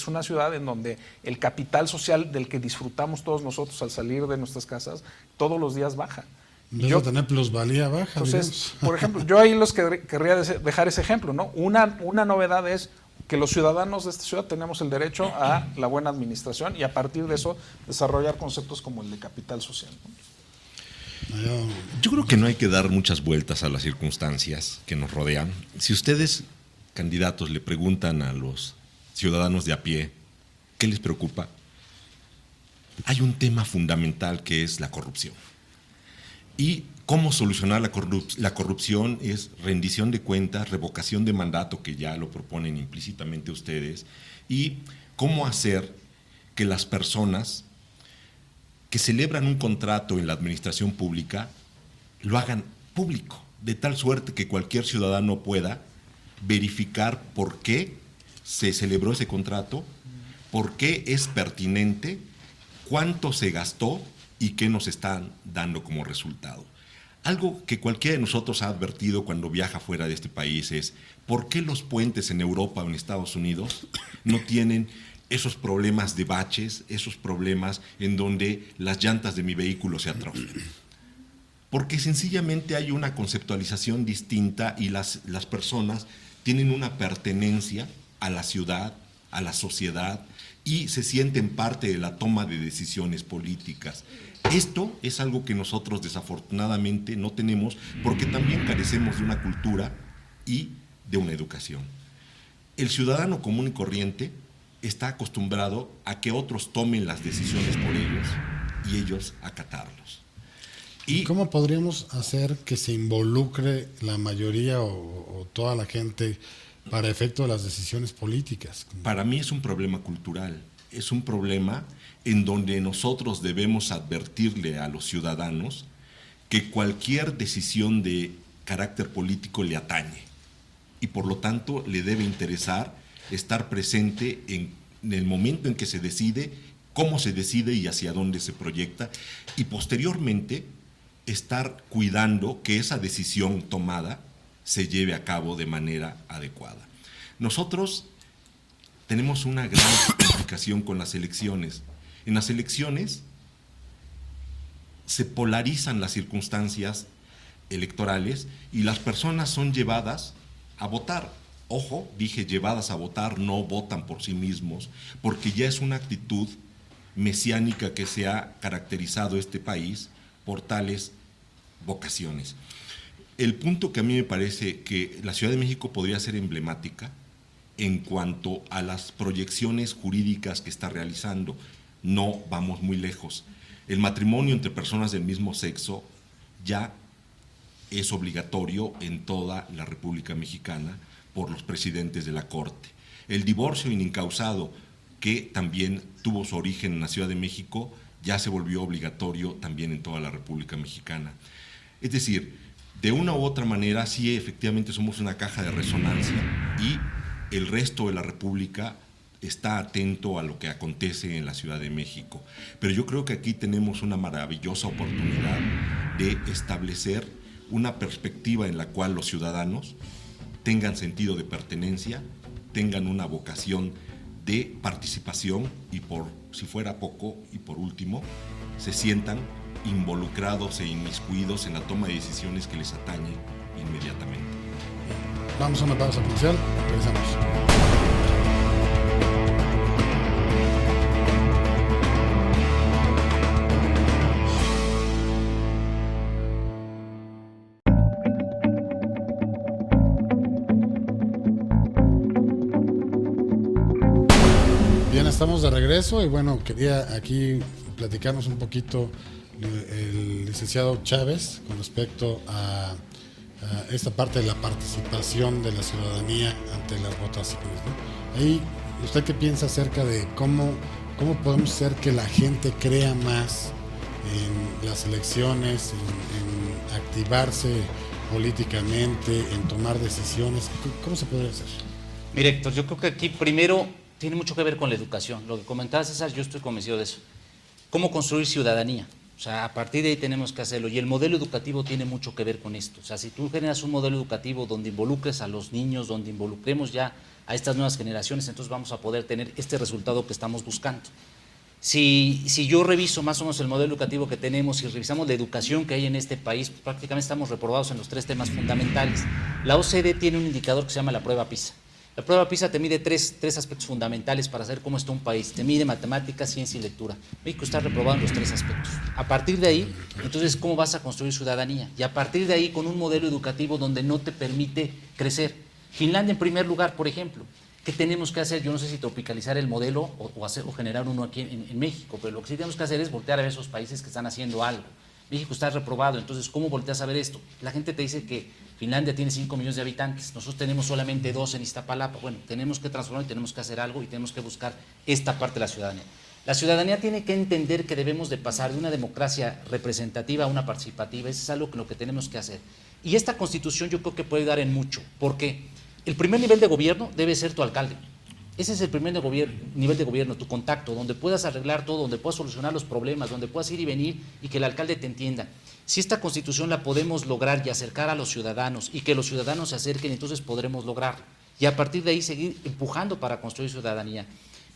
una ciudad en donde el capital social del que disfrutamos todos nosotros al salir de nuestras casas todos los días baja. En vez de tener plusvalía baja. Entonces, digamos. por ejemplo, yo ahí querría dejar ese ejemplo, ¿no? Una novedad es que los ciudadanos de esta ciudad tenemos el derecho a la buena administración y a partir de eso desarrollar conceptos como el de capital social, ¿no? Yo creo que no hay que dar muchas vueltas a las circunstancias que nos rodean. Si ustedes, candidatos, le preguntan a los ciudadanos de a pie qué les preocupa, hay un tema fundamental que es la corrupción. Y cómo solucionar la corrupción es rendición de cuentas, revocación de mandato, que ya lo proponen implícitamente ustedes, y cómo hacer que las personas que celebran un contrato en la administración pública lo hagan público, de tal suerte que cualquier ciudadano pueda verificar por qué se celebró ese contrato, por qué es pertinente, cuánto se gastó y qué nos están dando como resultado. Algo que cualquiera de nosotros ha advertido cuando viaja fuera de este país es por qué los puentes en Europa o en Estados Unidos no tienen esos problemas de baches, esos problemas en donde las llantas de mi vehículo se atrofian. Porque sencillamente hay una conceptualización distinta y las personas tienen una pertenencia a la ciudad, a la sociedad, y se sienten parte de la toma de decisiones políticas. Esto es algo que nosotros desafortunadamente no tenemos porque también carecemos de una cultura y de una educación. El ciudadano común y corriente está acostumbrado a que otros tomen las decisiones por ellos y ellos acatarlos. ¿Y cómo podríamos hacer que se involucre la mayoría o toda la gente para efecto de las decisiones políticas? Para mí es un problema cultural, es un problema en donde nosotros debemos advertirle a los ciudadanos que cualquier decisión de carácter político le atañe y por lo tanto le debe interesar estar presente en el momento en que se decide, cómo se decide y hacia dónde se proyecta, y posteriormente estar cuidando que esa decisión tomada se lleve a cabo de manera adecuada. Nosotros tenemos una gran complicación con las elecciones. En las elecciones se polarizan las circunstancias electorales y las personas son llevadas a votar. Ojo, dije llevadas a votar, no votan por sí mismos, porque ya es una actitud mesiánica que se ha caracterizado este país por tales vocaciones. El punto que a mí me parece que la Ciudad de México podría ser emblemática en cuanto a las proyecciones jurídicas que está realizando. No vamos muy lejos. El matrimonio entre personas del mismo sexo ya es obligatorio en toda la República Mexicana por los presidentes de la Corte. El divorcio incausado, que también tuvo su origen en la Ciudad de México, ya se volvió obligatorio también en toda la República Mexicana. Es decir, de una u otra manera, sí, efectivamente somos una caja de resonancia y el resto de la República está atento a lo que acontece en la Ciudad de México. Pero yo creo que aquí tenemos una maravillosa oportunidad de establecer una perspectiva en la cual los ciudadanos tengan sentido de pertenencia, tengan una vocación de participación y por si fuera poco y por último, se sientan involucrados e inmiscuidos en la toma de decisiones que les atañe inmediatamente. Vamos a una pausa comercial, regresamos. estamos de regreso y bueno, quería aquí platicarnos un poquito el licenciado Chávez con respecto a esta parte de la participación de la ciudadanía ante las votaciones, ¿no? Ahí, ¿usted qué piensa acerca de cómo podemos hacer que la gente crea más en las elecciones, en activarse políticamente, en tomar decisiones? ¿Cómo se podría hacer? Mire, Héctor, yo creo que aquí primero tiene mucho que ver con la educación. Lo que comentaba César, yo estoy convencido de eso. ¿Cómo construir ciudadanía? O sea, a partir de ahí tenemos que hacerlo. Y el modelo educativo tiene mucho que ver con esto. O sea, si tú generas un modelo educativo donde involucres a los niños, donde involucremos ya a estas nuevas generaciones, entonces vamos a poder tener este resultado que estamos buscando. Si yo reviso más o menos el modelo educativo que tenemos y revisamos la educación que hay en este país, pues prácticamente estamos reprobados en los 3 temas fundamentales. La OCDE tiene un indicador que se llama la prueba PISA. La prueba PISA te mide tres aspectos fundamentales para saber cómo está un país. Te mide matemáticas, ciencia y lectura. México está reprobado en los 3 aspectos. A partir de ahí, entonces, ¿cómo vas a construir ciudadanía? Y a partir de ahí, con un modelo educativo donde no te permite crecer. Finlandia, en primer lugar, por ejemplo. ¿Qué tenemos que hacer? Yo no sé si tropicalizar el modelo o generar uno aquí en México, pero lo que sí tenemos que hacer es voltear a ver esos países que están haciendo algo. México está reprobado, entonces, ¿cómo volteas a ver esto? La gente te dice que Finlandia tiene 5 millones de habitantes, nosotros tenemos solamente 2 en Iztapalapa. Bueno, tenemos que transformar y tenemos que hacer algo y tenemos que buscar esta parte de la ciudadanía. La ciudadanía tiene que entender que debemos de pasar de una democracia representativa a una participativa, eso es algo que lo que tenemos que hacer. Y esta Constitución yo creo que puede dar en mucho, porque el primer nivel de gobierno debe ser tu alcalde. Ese es el primer nivel de gobierno, tu contacto, donde puedas arreglar todo, donde puedas solucionar los problemas, donde puedas ir y venir y que el alcalde te entienda. Si esta Constitución la podemos lograr y acercar a los ciudadanos y que los ciudadanos se acerquen, entonces podremos lograrlo. Y a partir de ahí seguir empujando para construir ciudadanía.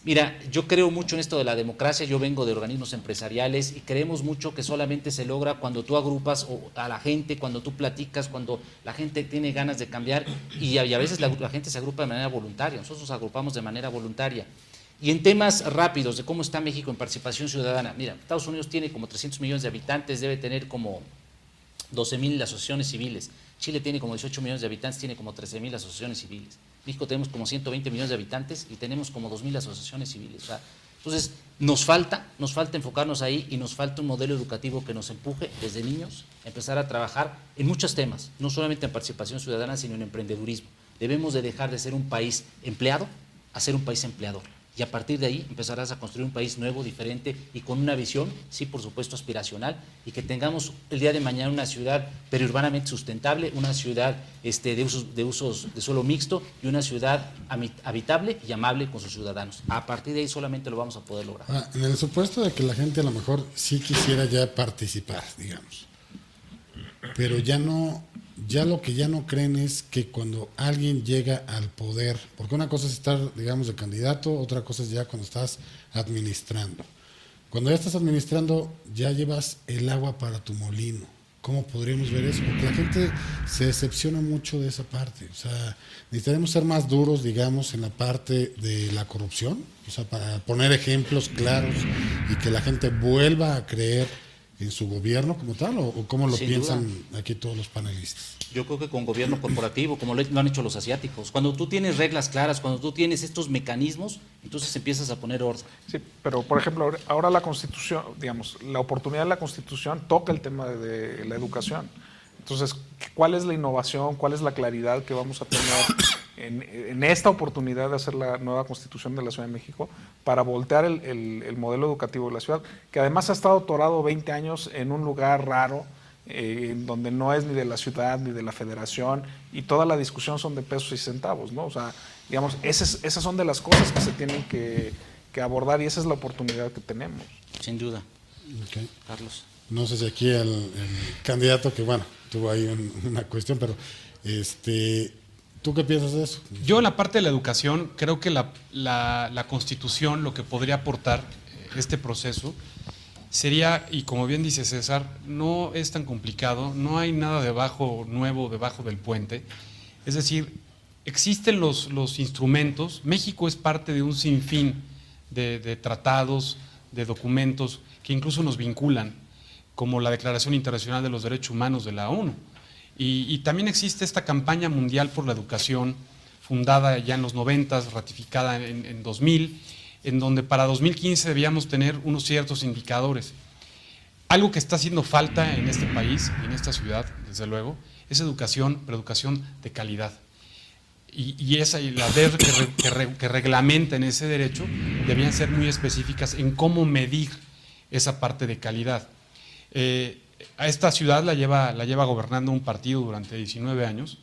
Mira, yo creo mucho en esto de la democracia, yo vengo de organismos empresariales y creemos mucho que solamente se logra cuando tú agrupas a la gente, cuando tú platicas, cuando la gente tiene ganas de cambiar y a veces la gente se agrupa de manera voluntaria, nosotros nos agrupamos de manera voluntaria. Y en temas rápidos de cómo está México en participación ciudadana, mira, Estados Unidos tiene como 300 millones de habitantes, debe tener como 12,000 asociaciones civiles. Chile tiene como 18 millones de habitantes, tiene como 13,000 asociaciones civiles. México tenemos como 120 millones de habitantes y tenemos como 2,000 asociaciones civiles. O sea, entonces, nos falta enfocarnos ahí y nos falta un modelo educativo que nos empuje desde niños a empezar a trabajar en muchos temas, no solamente en participación ciudadana, sino en emprendedurismo. Debemos de dejar de ser un país empleado a ser un país empleador. Y a partir de ahí empezarás a construir un país nuevo, diferente y con una visión, sí, por supuesto, aspiracional, y que tengamos el día de mañana una ciudad periurbanamente sustentable, una ciudad de suelo mixto y una ciudad habitable y amable con sus ciudadanos. A partir de ahí solamente lo vamos a poder lograr. En el supuesto de que la gente a lo mejor sí quisiera ya participar, digamos, pero ya lo que ya no creen es que cuando alguien llega al poder, porque una cosa es estar, digamos, de candidato, otra cosa es ya cuando estás administrando. Cuando ya estás administrando, ya llevas el agua para tu molino. ¿Cómo podríamos ver eso? Porque la gente se decepciona mucho de esa parte. O sea, necesitaremos ser más duros, digamos, en la parte de la corrupción, o sea, para poner ejemplos claros y que la gente vuelva a creer en su gobierno como tal, o cómo lo piensan aquí todos los panelistas. Yo creo que con gobierno corporativo, como lo han hecho los asiáticos, cuando tú tienes reglas claras, cuando tú tienes estos mecanismos, entonces empiezas a poner orden. Sí, pero por ejemplo, ahora la Constitución, digamos, la oportunidad de la Constitución toca el tema de la educación. Entonces, ¿cuál es la innovación, cuál es la claridad que vamos a tener en esta oportunidad de hacer la nueva Constitución de la Ciudad de México para voltear el modelo educativo de la ciudad, que además ha estado atorado 20 años en un lugar raro, donde no es ni de la ciudad ni de la federación, y toda la discusión son de pesos y centavos, ¿no? O sea, digamos, esas son de las cosas que se tienen que abordar, y esa es la oportunidad que tenemos. Sin duda. Okay. Carlos. No sé si aquí el candidato, que bueno, tuvo ahí una cuestión, pero ¿tú qué piensas de eso? Yo en la parte de la educación creo que la Constitución lo que podría aportar este proceso sería, y como bien dice César, no es tan complicado, no hay nada nuevo debajo del puente. Es decir, existen los instrumentos. México es parte de un sinfín de tratados, de documentos que incluso nos vinculan, como la Declaración Internacional de los Derechos Humanos de la ONU. Y también existe esta campaña mundial por la educación, fundada ya en los 90, ratificada en 2000, en donde para 2015 debíamos tener unos ciertos indicadores. Algo que está haciendo falta en este país y en esta ciudad, desde luego, es educación, pero educación de calidad. Y esa y las leyes que reglamentan ese derecho debían ser muy específicas en cómo medir esa parte de calidad. A esta ciudad la lleva gobernando un partido durante 19 años.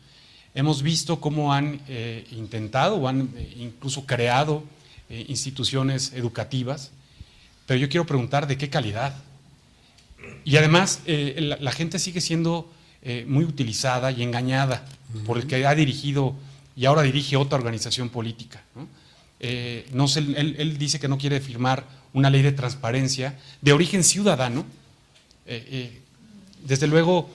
Hemos visto cómo han intentado o han incluso creado instituciones educativas, pero yo quiero preguntar de qué calidad. Y además la gente sigue siendo muy utilizada y engañada por el que ha dirigido y ahora dirige otra organización política, ¿no? Él dice que no quiere firmar una ley de transparencia de origen ciudadano, desde luego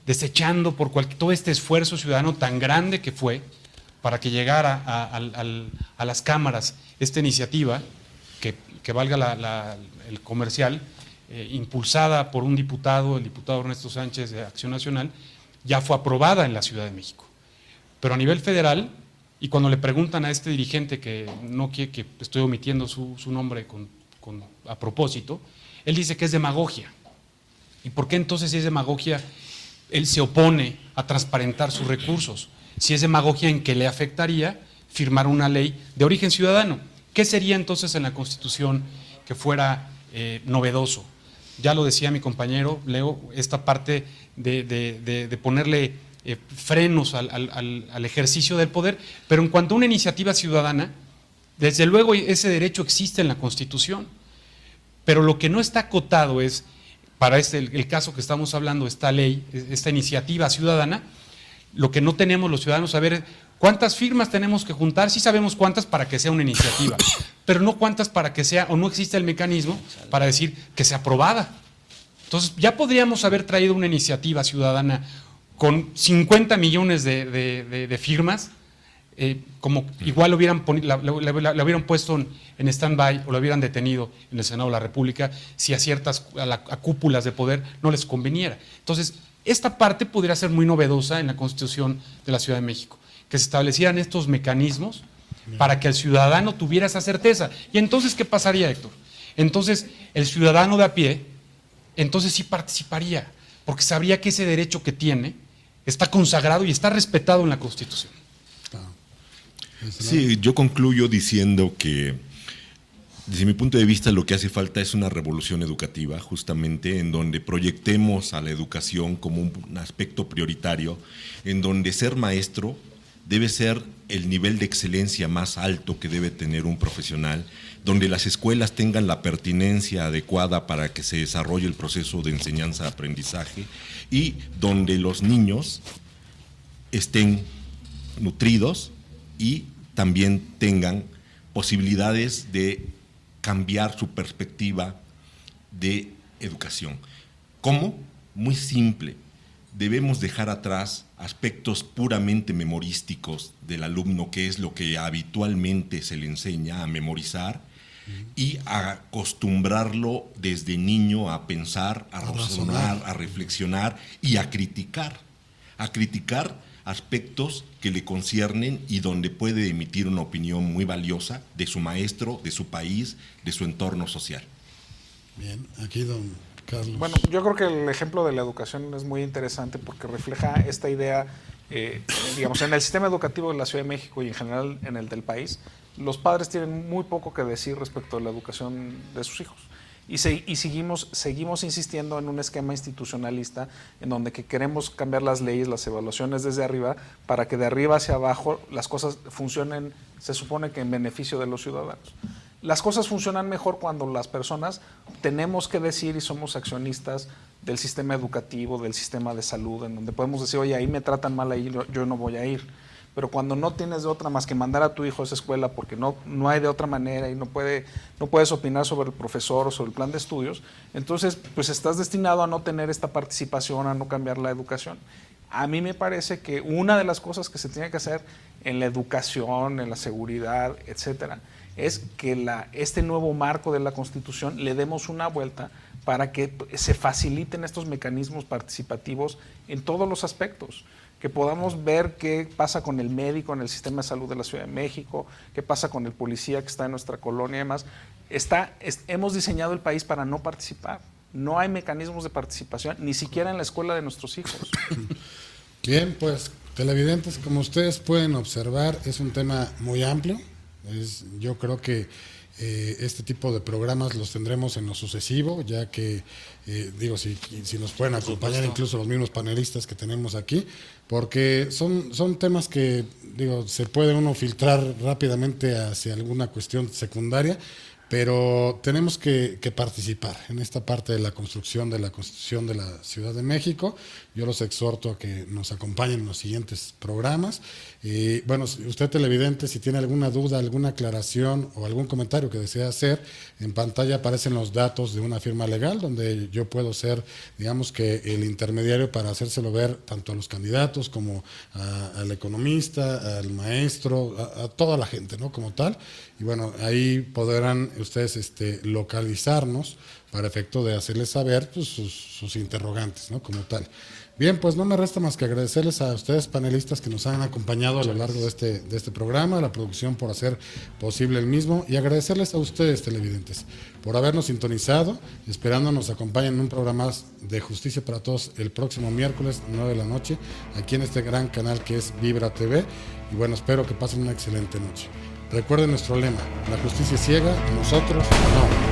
desechando por todo este esfuerzo ciudadano tan grande que fue para que llegara a las cámaras esta iniciativa, que valga el comercial, impulsada por un diputado, el diputado Ernesto Sánchez de Acción Nacional, ya fue aprobada en la Ciudad de México. Pero a nivel federal, y cuando le preguntan a este dirigente, que no quiere, que estoy omitiendo su nombre a propósito, él dice que es demagogia. ¿Y por qué entonces, si es demagogia, él se opone a transparentar sus recursos? Si es demagogia, ¿en qué le afectaría firmar una ley de origen ciudadano? ¿Qué sería entonces en la Constitución que fuera novedoso? Ya lo decía mi compañero Leo, esta parte de ponerle frenos al ejercicio del poder, pero en cuanto a una iniciativa ciudadana, desde luego ese derecho existe en la Constitución, pero lo que no está acotado es, para el caso que estamos hablando, esta ley, esta iniciativa ciudadana, lo que no tenemos los ciudadanos saber cuántas firmas tenemos que juntar. Sí sabemos cuántas para que sea una iniciativa, pero no cuántas para que sea, o no existe el mecanismo para decir que sea aprobada. Entonces ya podríamos haber traído una iniciativa ciudadana con 50 millones de firmas, como igual la hubieran puesto en stand-by o la hubieran detenido en el Senado de la República si a cúpulas de poder no les conveniera. Entonces, esta parte podría ser muy novedosa en la Constitución de la Ciudad de México, que se establecieran estos mecanismos para que el ciudadano tuviera esa certeza. ¿Y entonces qué pasaría, Héctor? Entonces, el ciudadano de a pie, entonces sí participaría, porque sabría que ese derecho que tiene está consagrado y está respetado en la Constitución. Sí, yo concluyo diciendo que, desde mi punto de vista, lo que hace falta es una revolución educativa, justamente en donde proyectemos a la educación como un aspecto prioritario, en donde ser maestro debe ser el nivel de excelencia más alto que debe tener un profesional, donde las escuelas tengan la pertinencia adecuada para que se desarrolle el proceso de enseñanza-aprendizaje y donde los niños estén nutridos y también tengan posibilidades de cambiar su perspectiva de educación. ¿Cómo? Muy simple. Debemos dejar atrás aspectos puramente memorísticos del alumno, que es lo que habitualmente se le enseña a memorizar, y a acostumbrarlo desde niño a pensar, a razonar, a reflexionar y a criticar aspectos que le conciernen y donde puede emitir una opinión muy valiosa de su maestro, de su país, de su entorno social. Bien, aquí don Carlos. Bueno, yo creo que el ejemplo de la educación es muy interesante porque refleja esta idea, digamos, en el sistema educativo de la Ciudad de México y en general en el del país, los padres tienen muy poco que decir respecto a la educación de sus hijos. Y seguimos insistiendo en un esquema institucionalista en donde que queremos cambiar las leyes, las evaluaciones desde arriba, para que de arriba hacia abajo las cosas funcionen, se supone que en beneficio de los ciudadanos. Las cosas funcionan mejor cuando las personas tenemos que decir y somos accionistas del sistema educativo, del sistema de salud, en donde podemos decir, oye, ahí me tratan mal, ahí yo no voy a ir. Pero cuando no tienes de otra más que mandar a tu hijo a esa escuela porque no hay de otra manera y no puedes opinar sobre el profesor o sobre el plan de estudios, entonces pues estás destinado a no tener esta participación, a no cambiar la educación. A mí me parece que una de las cosas que se tiene que hacer en la educación, en la seguridad, etcétera, es que este nuevo marco de la Constitución le demos una vuelta para que se faciliten estos mecanismos participativos en todos los aspectos. que podamos ver qué pasa con el médico en el sistema de salud de la Ciudad de México, qué pasa con el policía que está en nuestra colonia y demás. Hemos diseñado el país para no participar. No hay mecanismos de participación, ni siquiera en la escuela de nuestros hijos. Bien, pues televidentes, como ustedes pueden observar, es un tema muy amplio. Yo creo que este tipo de programas los tendremos en lo sucesivo, ya que, si nos pueden acompañar incluso los mismos panelistas que tenemos aquí, porque son temas que, se puede uno filtrar rápidamente hacia alguna cuestión secundaria, pero tenemos que participar en esta parte de la construcción de la Constitución de la Ciudad de México. Yo los exhorto a que nos acompañen en los siguientes programas. Y bueno, usted televidente, si tiene alguna duda, alguna aclaración o algún comentario que desea hacer, en pantalla aparecen los datos de una firma legal donde yo puedo ser, digamos que el intermediario para hacérselo ver tanto a los candidatos como al economista, al maestro, a toda la gente, ¿no? Como tal. Y bueno, ahí podrán ustedes localizarnos para efecto de hacerles saber pues, sus interrogantes, ¿no? Como tal. Bien, pues no me resta más que agradecerles a ustedes panelistas que nos han acompañado a lo largo de este programa, a la producción por hacer posible el mismo, y agradecerles a ustedes televidentes por habernos sintonizado, esperando nos acompañen en un programa más de Justicia para Todos el próximo miércoles 9 de la noche, aquí en este gran canal que es Vibra TV, y bueno, espero que pasen una excelente noche. Recuerden nuestro lema: la justicia es ciega, nosotros no.